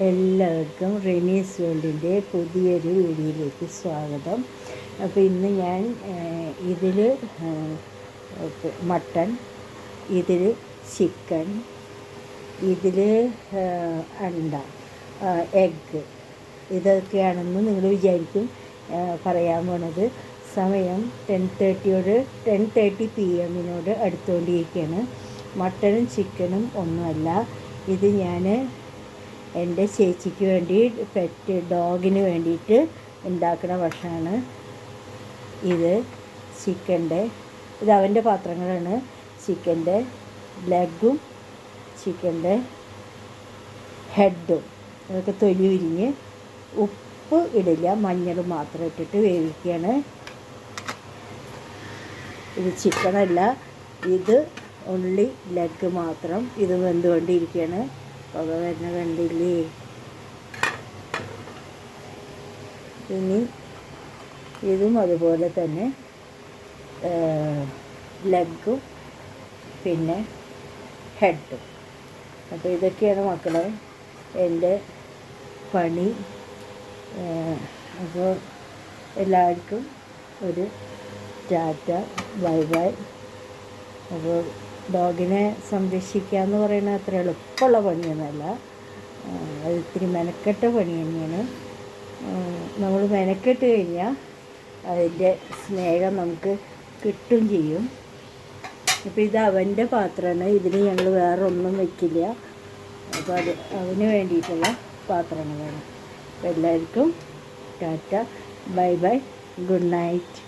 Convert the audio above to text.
എല്ലാവർക്കും റെനീസ് വേൾഡിൻ്റെ പുതിയൊരു വീഡിയോയിലേക്ക് സ്വാഗതം. അപ്പോൾ ഇന്ന് ഞാൻ ഇതിൽ മട്ടൺ, ഇതിൽ ചിക്കൻ, ഇതിൽ അണ്ട, എഗ്ഗ്, ഇതൊക്കെയാണെന്ന് നിങ്ങൾ വിചാരിക്കും പറയാൻ പോണത്. സമയം 10:30 PM അടുത്തുകൊണ്ടിരിക്കുകയാണ്. മട്ടനും ചിക്കനും ഒന്നുമല്ല, ഇത് ഞാൻ എൻ്റെ ചേച്ചിക്ക് വേണ്ടി പെറ്റ് ഡോഗിന് വേണ്ടിയിട്ട് ഉണ്ടാക്കുന്ന ഭക്ഷണമാണ്. ഇത് ഇത് അവൻ്റെ പാത്രങ്ങളാണ്. ചിക്കൻ്റെ ലെഗും ചിക്കൻ്റെ ഹെഡും അതൊക്കെ തൊലി ഉരിഞ്ഞ് ഉപ്പ് ഇടില്ല, മഞ്ഞൾ മാത്രം ഇട്ടിട്ട് വേവിക്കുകയാണ്. ഇത് ചിക്കനല്ല, ഇത് ഉള്ളി ലെഗ് മാത്രം. ഇത് വെന്തുകൊണ്ടിരിക്കുകയാണ്. പുക വരുന്ന കണ്ടില്ലേ? ഇനി ഇതും അതുപോലെ തന്നെ ലെഗും പിന്നെ ഹെഡും. അപ്പോൾ ഇതൊക്കെയാണ് മക്കളെ എൻ്റെ പണി. അപ്പോൾ എല്ലാവർക്കും ഒരു ടാറ്റ, ബൈ ബൈ. അപ്പോൾ ഡോഗിനെ സംരക്ഷിക്കുക എന്ന് പറയുന്നത് അത്ര എളുപ്പമുള്ള പണിയൊന്നുമല്ല. അത് ഇത്തിരി മെനക്കെട്ട പണി തന്നെയാണ്. നമ്മൾ മെനക്കെട്ട് കഴിഞ്ഞാൽ അതിൻ്റെ സ്നേഹം നമുക്ക് കിട്ടും ചെയ്യും. ഇപ്പോൾ ഇത് അവൻ്റെ പാത്രമാണ്. ഇതിന് ഞങ്ങൾ വേറെ ഒന്നും വയ്ക്കില്ല. അപ്പോൾ അത് അവന് വേണ്ടിയിട്ടുള്ള പാത്രങ്ങളാണ്. അപ്പോൾ എല്ലാവർക്കും Tata, bye bye, good night.